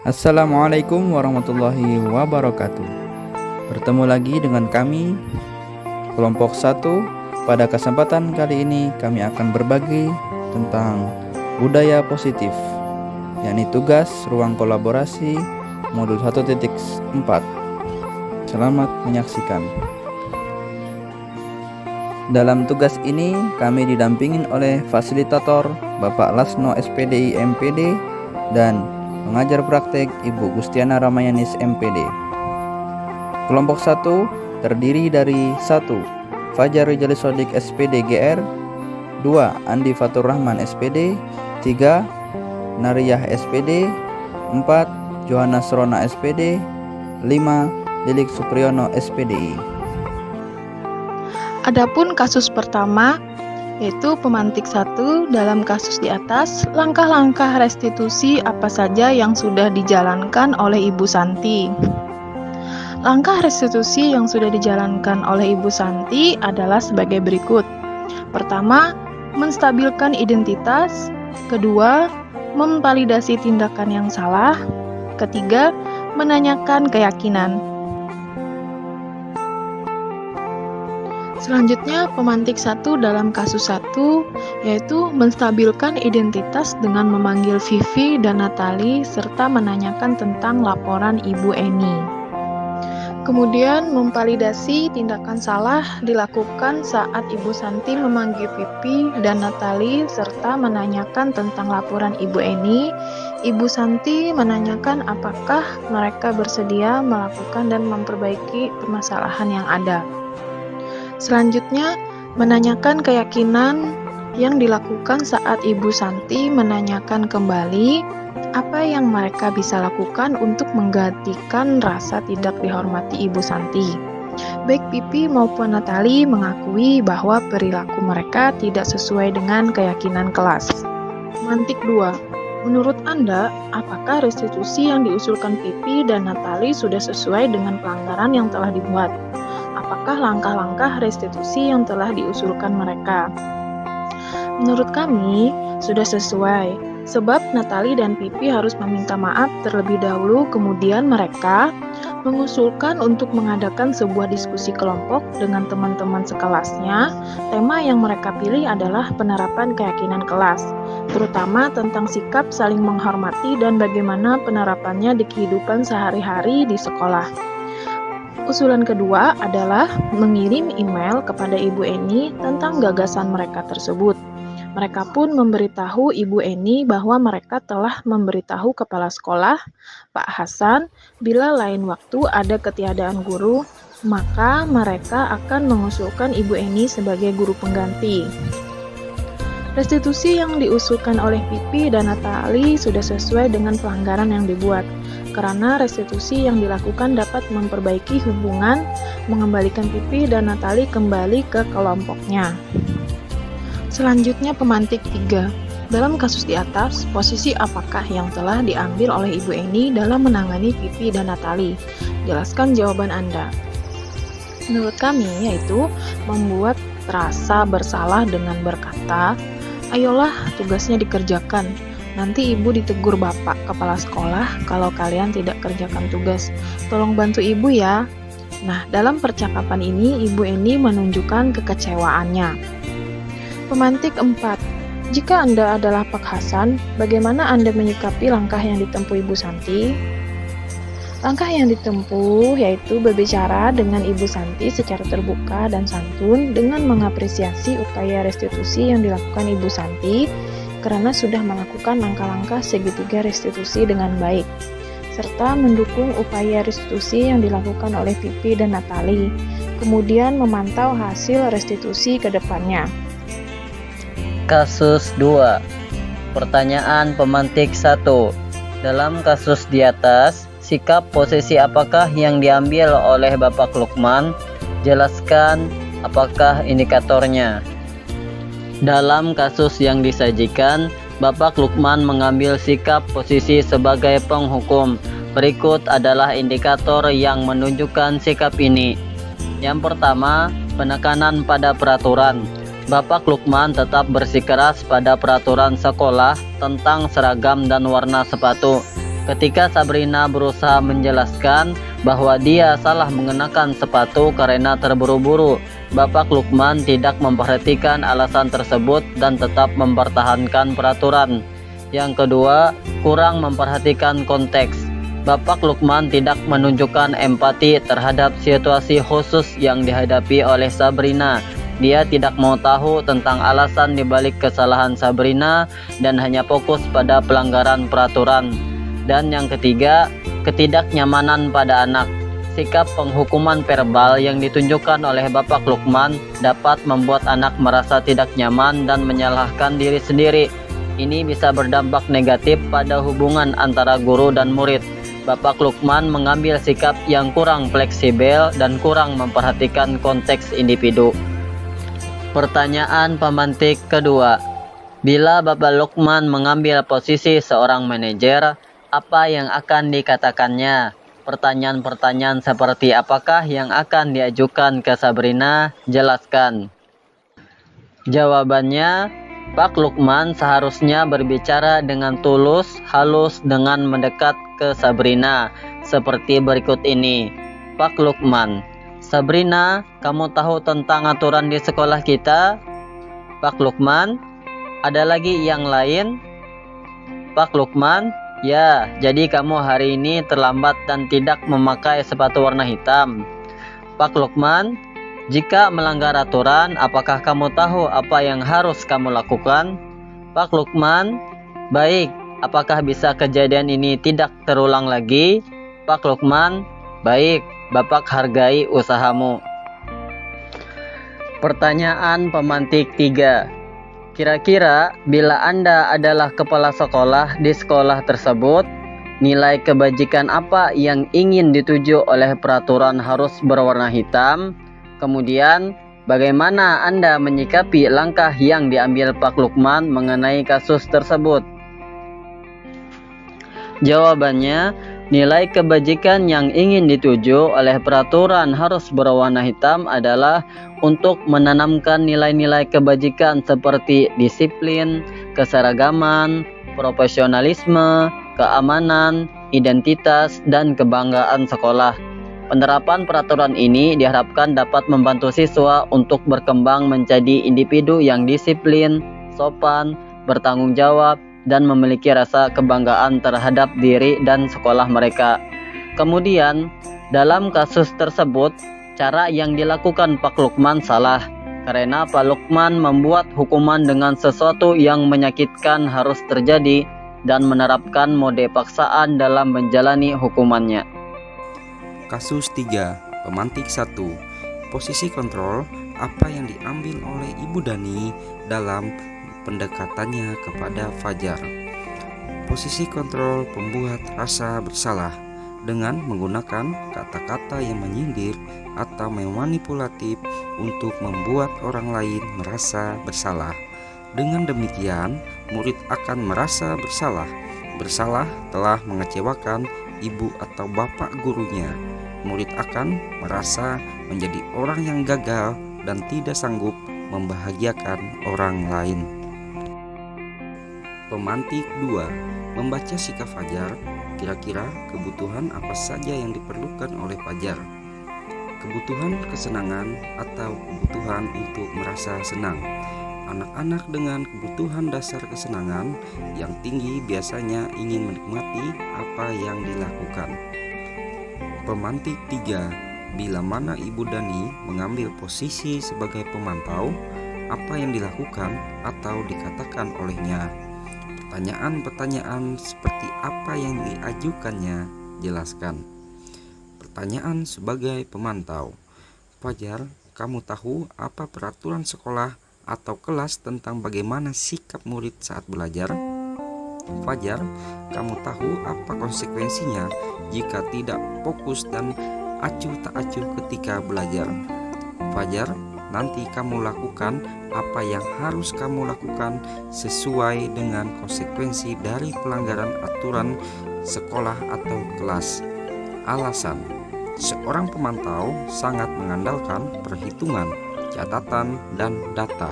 Assalamualaikum warahmatullahi wabarakatuh. Bertemu lagi dengan kami kelompok 1. Pada kesempatan kali ini kami akan berbagi tentang budaya positif, yakni tugas ruang kolaborasi modul 1.4. Selamat menyaksikan. Dalam tugas ini kami didampingin oleh fasilitator Bapak Lasno SPDI MPD dan pengajar praktek Ibu Gustiana Ramayanis MPD. Kelompok 1 terdiri dari 1. Fajar Rijali Sodik SPD GR, 2. Andi Fatur Rahman SPD, 3. Nariyah SPD, 4. Johannes Rona SPD, 5. Lilik Supriyono SPDI. Adapun kasus pertama yaitu pemantik 1. Dalam kasus di atas, langkah-langkah restitusi apa saja yang sudah dijalankan oleh Ibu Santi. Langkah restitusi yang sudah dijalankan oleh Ibu Santi adalah sebagai berikut. Pertama, menstabilkan identitas. Kedua, memvalidasi tindakan yang salah. Ketiga, menanyakan keyakinan. Selanjutnya, pemantik 1 dalam kasus 1 yaitu menstabilkan identitas dengan memanggil Vivi dan Natali serta menanyakan tentang laporan Ibu Eni. Kemudian, memvalidasi tindakan salah dilakukan saat Ibu Santi memanggil Vivi dan Natali serta menanyakan tentang laporan Ibu Eni. Ibu Santi menanyakan apakah mereka bersedia melakukan dan memperbaiki permasalahan yang ada. Selanjutnya, menanyakan keyakinan yang dilakukan saat Ibu Santi menanyakan kembali apa yang mereka bisa lakukan untuk menggantikan rasa tidak dihormati Ibu Santi. Baik Pipi maupun Natali mengakui bahwa perilaku mereka tidak sesuai dengan keyakinan kelas. Pemantik 2. Menurut Anda, apakah restitusi yang diusulkan Pipi dan Natali sudah sesuai dengan pelanggaran yang telah dibuat? Apakah langkah-langkah restitusi yang telah diusulkan mereka? Menurut kami, sudah sesuai, sebab Natali dan Pipi harus meminta maaf terlebih dahulu, kemudian mereka mengusulkan untuk mengadakan sebuah diskusi kelompok dengan teman-teman sekelasnya. Tema yang mereka pilih adalah penerapan keyakinan kelas, terutama tentang sikap saling menghormati dan bagaimana penerapannya di kehidupan sehari-hari di sekolah. Usulan kedua adalah mengirim email kepada Ibu Eni tentang gagasan mereka tersebut. Mereka pun memberitahu Ibu Eni bahwa mereka telah memberitahu kepala sekolah, Pak Hasan, bila lain waktu ada ketiadaan guru, maka mereka akan mengusulkan Ibu Eni sebagai guru pengganti. Restitusi yang diusulkan oleh Pipi dan Natali sudah sesuai dengan pelanggaran yang dibuat, karena restitusi yang dilakukan dapat memperbaiki hubungan, mengembalikan Pipi dan Natali kembali ke kelompoknya. Selanjutnya, pemantik 3. Dalam kasus di atas, posisi apakah yang telah diambil oleh Ibu Eni dalam menangani Pipi dan Natali? Jelaskan jawaban Anda. Menurut kami, yaitu membuat rasa bersalah dengan berkata, "Ayolah, tugasnya dikerjakan. Nanti ibu ditegur bapak kepala sekolah kalau kalian tidak kerjakan tugas. Tolong bantu ibu ya." Nah, dalam percakapan ini Ibu Eni menunjukkan kekecewaannya. Pemantik 4. Jika Anda adalah Pak Hasan, bagaimana Anda menyikapi langkah yang ditempuh Ibu Santi? Langkah yang ditempuh yaitu berbicara dengan Ibu Santi secara terbuka dan santun dengan mengapresiasi upaya restitusi yang dilakukan Ibu Santi karena sudah melakukan langkah-langkah segitiga restitusi dengan baik, serta mendukung upaya restitusi yang dilakukan oleh Pipi dan Natali, kemudian memantau hasil restitusi ke depannya. Kasus 2. Pertanyaan pemantik 1. Dalam kasus di atas, sikap posisi apakah yang diambil oleh Bapak Lukman? Jelaskan apakah indikatornya. Dalam kasus yang disajikan, Bapak Lukman mengambil sikap posisi sebagai penghukum. Berikut adalah indikator yang menunjukkan sikap ini. Yang pertama, penekanan pada peraturan. Bapak Lukman tetap bersikeras pada peraturan sekolah tentang seragam dan warna sepatu. Ketika Sabrina berusaha menjelaskan bahwa dia salah mengenakan sepatu karena terburu-buru, Bapak Lukman tidak memperhatikan alasan tersebut dan tetap mempertahankan peraturan. Yang kedua, kurang memperhatikan konteks. Bapak Lukman tidak menunjukkan empati terhadap situasi khusus yang dihadapi oleh Sabrina. Dia tidak mau tahu tentang alasan dibalik kesalahan Sabrina dan hanya fokus pada pelanggaran peraturan. Dan yang ketiga, ketidaknyamanan pada anak. Sikap penghukuman verbal yang ditunjukkan oleh Bapak Lukman dapat membuat anak merasa tidak nyaman dan menyalahkan diri sendiri. Ini bisa berdampak negatif pada hubungan antara guru dan murid. Bapak Lukman mengambil sikap yang kurang fleksibel dan kurang memperhatikan konteks individu. Pertanyaan pemantik kedua. Bila Bapak Lukman mengambil posisi seorang manajer, apa yang akan dikatakannya? Pertanyaan-pertanyaan seperti apakah yang akan diajukan ke Sabrina? Jelaskan. Jawabannya, Pak Lukman seharusnya berbicara dengan tulus, halus dengan mendekat ke Sabrina, seperti berikut ini. Pak Lukman, Sabrina, kamu tahu tentang aturan di sekolah kita? Pak Lukman, ada lagi yang lain? Pak Lukman, ya, jadi kamu hari ini terlambat dan tidak memakai sepatu warna hitam. Pak Lukman, jika melanggar aturan, apakah kamu tahu apa yang harus kamu lakukan? Pak Lukman, baik, apakah bisa kejadian ini tidak terulang lagi? Pak Lukman, baik, Bapak hargai usahamu. Pertanyaan pemantik 3. Kira-kira bila Anda adalah kepala sekolah di sekolah tersebut, nilai kebajikan apa yang ingin dituju oleh peraturan harus berwarna hitam? Kemudian, bagaimana Anda menyikapi langkah yang diambil Pak Lukman mengenai kasus tersebut? Jawabannya, nilai kebajikan yang ingin dituju oleh peraturan harus berwarna hitam adalah untuk menanamkan nilai-nilai kebajikan seperti disiplin, keseragaman, profesionalisme, keamanan, identitas, dan kebanggaan sekolah. Penerapan peraturan ini diharapkan dapat membantu siswa untuk berkembang menjadi individu yang disiplin, sopan, bertanggung jawab, dan memiliki rasa kebanggaan terhadap diri dan sekolah mereka. Kemudian, dalam kasus tersebut, cara yang dilakukan Pak Lukman salah, karena Pak Lukman membuat hukuman dengan sesuatu yang menyakitkan harus terjadi dan menerapkan mode paksaan dalam menjalani hukumannya. Kasus 3. Pemantik 1. Posisi kontrol apa yang diambil oleh Ibu Dani dalam pendekatannya kepada Fajar. Posisi kontrol pembuat rasa bersalah dengan menggunakan kata-kata yang menyindir atau memanipulatif untuk membuat orang lain merasa bersalah. Dengan demikian, murid akan merasa bersalah telah mengecewakan ibu atau bapak gurunya. Murid akan merasa menjadi orang yang gagal dan tidak sanggup membahagiakan orang lain. Pemantik 2. Membaca sikap Fajar, kira-kira kebutuhan apa saja yang diperlukan oleh Fajar? Kebutuhan kesenangan atau kebutuhan untuk merasa senang. Anak-anak dengan kebutuhan dasar kesenangan yang tinggi biasanya ingin menikmati apa yang dilakukan. Pemantik 3. Bila mana Ibu Dani mengambil posisi sebagai pemantau, apa yang dilakukan atau dikatakan olehnya? Pertanyaan-pertanyaan seperti apa yang diajukannya, jelaskan. Pertanyaan sebagai pemantau. Fajar, kamu tahu apa peraturan sekolah atau kelas tentang bagaimana sikap murid saat belajar? Fajar, kamu tahu apa konsekuensinya jika tidak fokus dan acuh tak acuh ketika belajar? Fajar, nanti kamu lakukan apa yang harus kamu lakukan sesuai dengan konsekuensi dari pelanggaran aturan sekolah atau kelas. Alasan: seorang pemantau sangat mengandalkan perhitungan, catatan, dan data.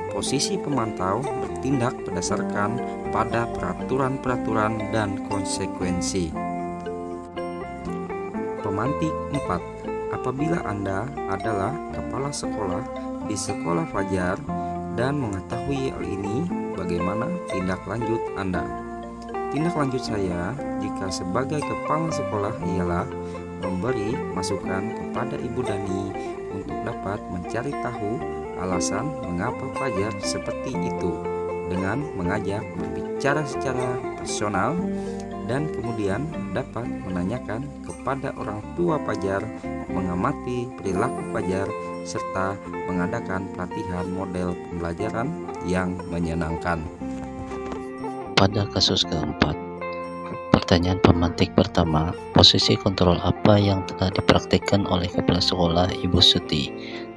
Posisi pemantau bertindak berdasarkan kepada peraturan-peraturan dan konsekuensi. Pemantik 4. Apabila Anda adalah kepala sekolah di sekolah Fajar dan mengetahui hal ini, bagaimana tindak lanjut Anda? Tindak lanjut saya jika sebagai kepala sekolah ialah memberi masukan kepada Ibu Dani untuk dapat mencari tahu alasan mengapa Fajar seperti itu dengan mengajak berbicara secara personal dan kemudian dapat menanyakan kepada orang tua Fajar, mengamati perilaku Fajar, serta mengadakan pelatihan model pembelajaran yang menyenangkan. Pada kasus keempat, pertanyaan pemantik pertama, posisi kontrol apa yang telah dipraktikkan oleh kepala sekolah Ibu Suti?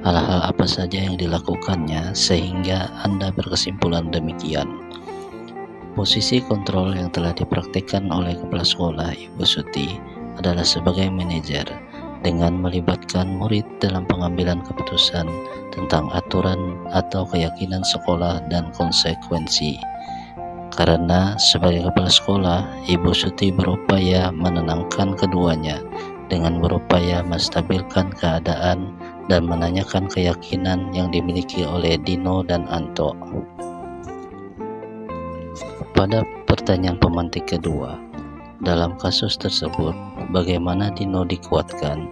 Hal-hal apa saja yang dilakukannya sehingga Anda berkesimpulan demikian? Posisi kontrol yang telah dipraktikkan oleh kepala sekolah Ibu Suti adalah sebagai manajer dengan melibatkan murid dalam pengambilan keputusan tentang aturan atau keyakinan sekolah dan konsekuensi. Karena sebagai kepala sekolah, Ibu Suti berupaya menenangkan keduanya dengan berupaya menstabilkan keadaan dan menanyakan keyakinan yang dimiliki oleh Dino dan Anto. Pada pertanyaan pemantik kedua, dalam kasus tersebut, bagaimana Dino dikuatkan,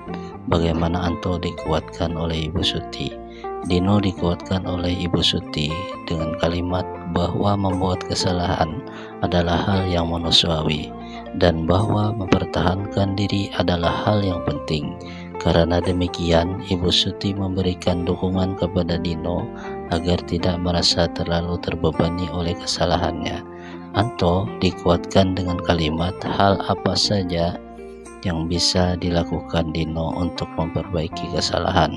bagaimana Anto dikuatkan oleh Ibu Suti? Dino dikuatkan oleh Ibu Suti dengan kalimat bahwa membuat kesalahan adalah hal yang manusiawi dan bahwa mempertahankan diri adalah hal yang penting. Karena demikian, Ibu Suti memberikan dukungan kepada Dino agar tidak merasa terlalu terbebani oleh kesalahannya. Anto dikuatkan dengan kalimat hal apa saja yang bisa dilakukan Dino untuk memperbaiki kesalahan.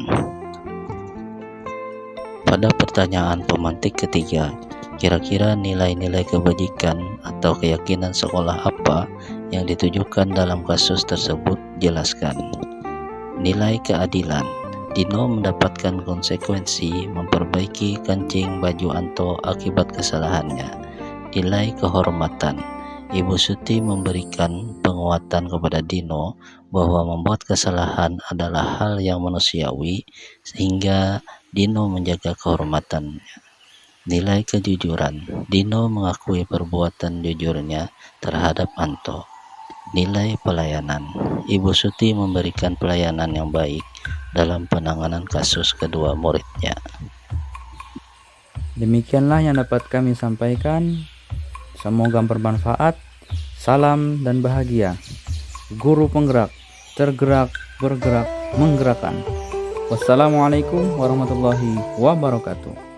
Pada pertanyaan pemantik ketiga, kira-kira nilai-nilai kebajikan atau keyakinan sekolah apa yang ditujukan dalam kasus tersebut? Jelaskan. Nilai keadilan. Dino mendapatkan konsekuensi memperbaiki kancing baju Anto akibat kesalahannya. Nilai kehormatan. Ibu Suti memberikan penguatan kepada Dino bahwa membuat kesalahan adalah hal yang manusiawi sehingga Dino menjaga kehormatannya. Nilai kejujuran. Dino mengakui perbuatan jujurnya terhadap Anto. Nilai pelayanan. Ibu Suti memberikan pelayanan yang baik dalam penanganan kasus kedua muridnya. Demikianlah yang dapat kami sampaikan. Semoga bermanfaat. Salam dan bahagia. Guru penggerak, tergerak, bergerak, menggerakkan. Wassalamualaikum warahmatullahi wabarakatuh.